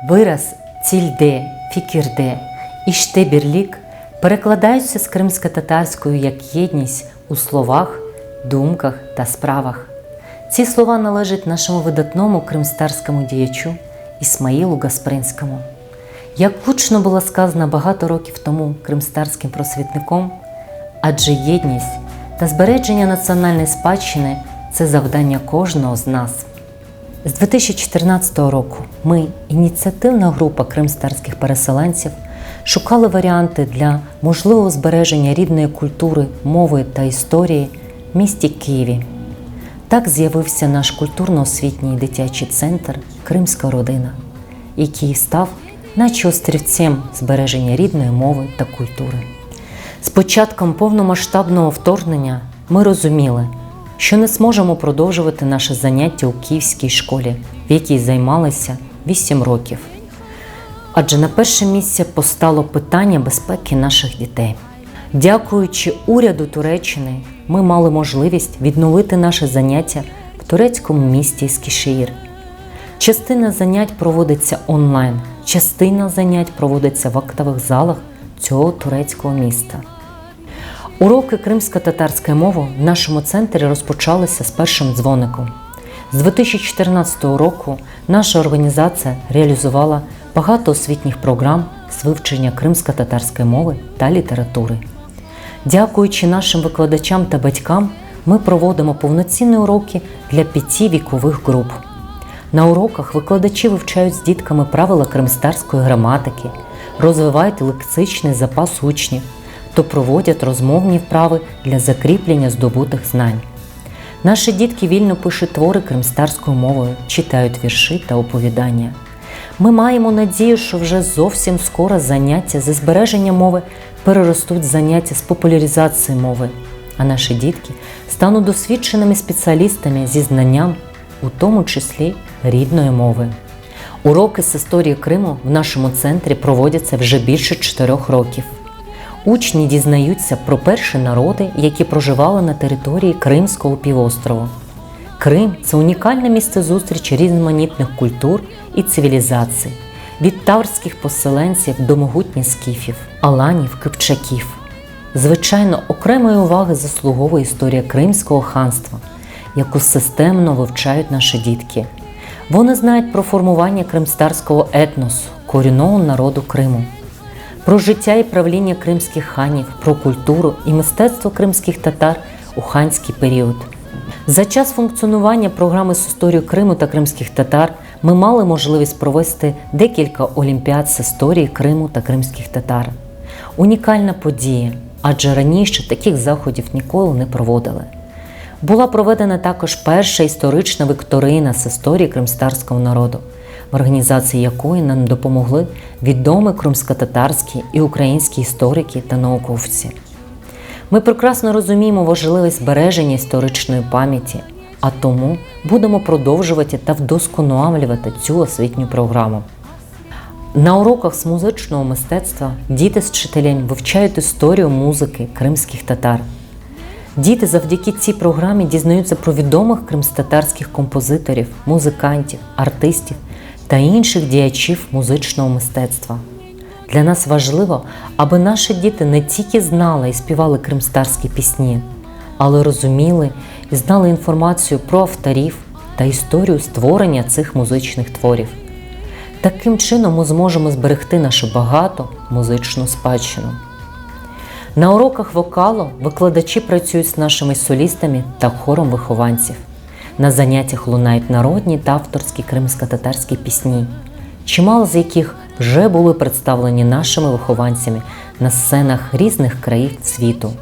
Вираз «цільде», «фікірде» і «ште бірлік» перекладаються з кримськотатарською як єдність у словах, думках та справах. Ці слова належать нашому видатному кримськотатарському діячу Ісмаїлу Гаспринському. Як влучно було сказано багато років тому кримськотатарським просвітником, адже єдність та збереження національної спадщини – це завдання кожного з нас. З 2014 року ми, ініціативна група кримськотатарських переселенців, шукали варіанти для можливого збереження рідної культури, мови та історії в місті Києві. Так з'явився наш культурно-освітній дитячий центр «Кримська родина», який став наче острівцем збереження рідної мови та культури. З початком повномасштабного вторгнення ми розуміли, що не зможемо продовжувати наше заняття у київській школі, в якій займалися 8 років. Адже на перше місце постало питання безпеки наших дітей. Дякуючи уряду Туреччини, ми мали можливість відновити наше заняття в турецькому місті Ескішехір. Частина занять проводиться онлайн, частина занять проводиться в актових залах цього турецького міста. Уроки кримськотатарської мови в нашому центрі розпочалися з першим дзвоником. З 2014 року наша організація реалізувала багато освітніх програм з вивчення кримськотатарської мови та літератури. Дякуючи нашим викладачам та батькам, ми проводимо повноцінні уроки для 5 вікових груп. На уроках викладачі вивчають з дітками правила кримськотатарської граматики, розвивають лексичний запас учнів, то проводять розмовні вправи для закріплення здобутих знань. Наші дітки вільно пишуть твори кримськотатарською мовою, читають вірші та оповідання. Ми маємо надію, що вже зовсім скоро заняття зі збереження мови переростуть в заняття з популяризації мови, а наші дітки стануть досвідченими спеціалістами зі знанням, у тому числі рідної мови. Уроки з історії Криму в нашому центрі проводяться вже більше 4 років. Учні дізнаються про перші народи, які проживали на території Кримського півострову. Крим – це унікальне місце зустрічі різноманітних культур і цивілізацій, від таврських поселенців до могутніх скіфів, аланів, кипчаків. Звичайно, окремої уваги заслуговує історія Кримського ханства, яку системно вивчають наші дітки. Вони знають про формування кримськотатарського етносу, корінного народу Криму, про життя і правління кримських ханів, про культуру і мистецтво кримських татар у ханський період. За час функціонування програми з історії Криму та кримських татар ми мали можливість провести декілька олімпіад з історії Криму та кримських татар. Унікальна подія, адже раніше таких заходів ніколи не проводили. Була проведена також перша історична вікторина з історії кримськотатарського народу, в організації якої нам допомогли відомі кримськотатарські і українські історики та науковці. Ми прекрасно розуміємо важливість збереження історичної пам'яті, а тому будемо продовжувати та вдосконалювати цю освітню програму. На уроках з музичного мистецтва діти з вчителем вивчають історію музики кримських татар. Діти завдяки цій програмі дізнаються про відомих кримськотатарських композиторів, музикантів, артистів та інших діячів музичного мистецтва. Для нас важливо, аби наші діти не тільки знали і співали кримськотатарські пісні, але розуміли і знали інформацію про авторів та історію створення цих музичних творів. Таким чином ми зможемо зберегти нашу багату музичну спадщину. На уроках вокалу викладачі працюють з нашими солістами та хором вихованців. На заняттях лунають народні та авторські кримськотатарські пісні, чимало з яких вже були представлені нашими вихованцями на сценах різних країн світу,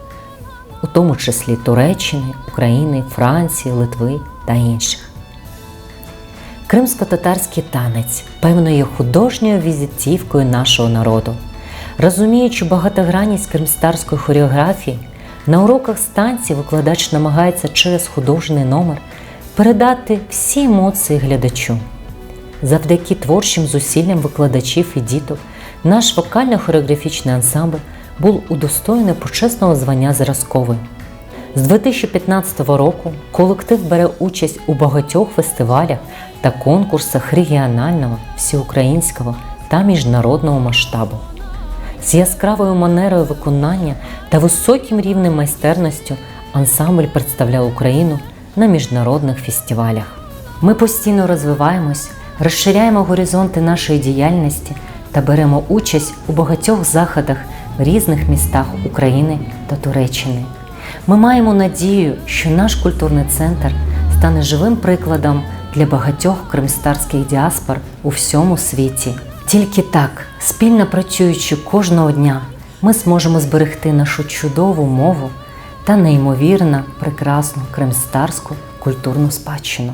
у тому числі Туреччини, України, Франції, Литви та інших. Кримськотатарський танець певно є художньою візитівкою нашого народу. Розуміючи багатогранність кримськотатарської хореографії, на уроках з танців викладач намагається через художній номер передати всі емоції глядачу. Завдяки творчим зусиллям викладачів і діток наш вокально-хореографічний ансамбль був удостоєний почесного звання «Зразковий». З 2015 року колектив бере участь у багатьох фестивалях та конкурсах регіонального, всеукраїнського та міжнародного масштабу. З яскравою манерою виконання та високим рівнем майстерності ансамбль представляв Україну на міжнародних фестивалях. Ми постійно розвиваємось, розширяємо горизонти нашої діяльності та беремо участь у багатьох заходах в різних містах України та Туреччини. Ми маємо надію, що наш культурний центр стане живим прикладом для багатьох кримськотатарських діаспор у всьому світі. Тільки так, спільно працюючи кожного дня, ми зможемо зберегти нашу чудову мову та неймовірно прекрасну кримськотатарську культурну спадщину.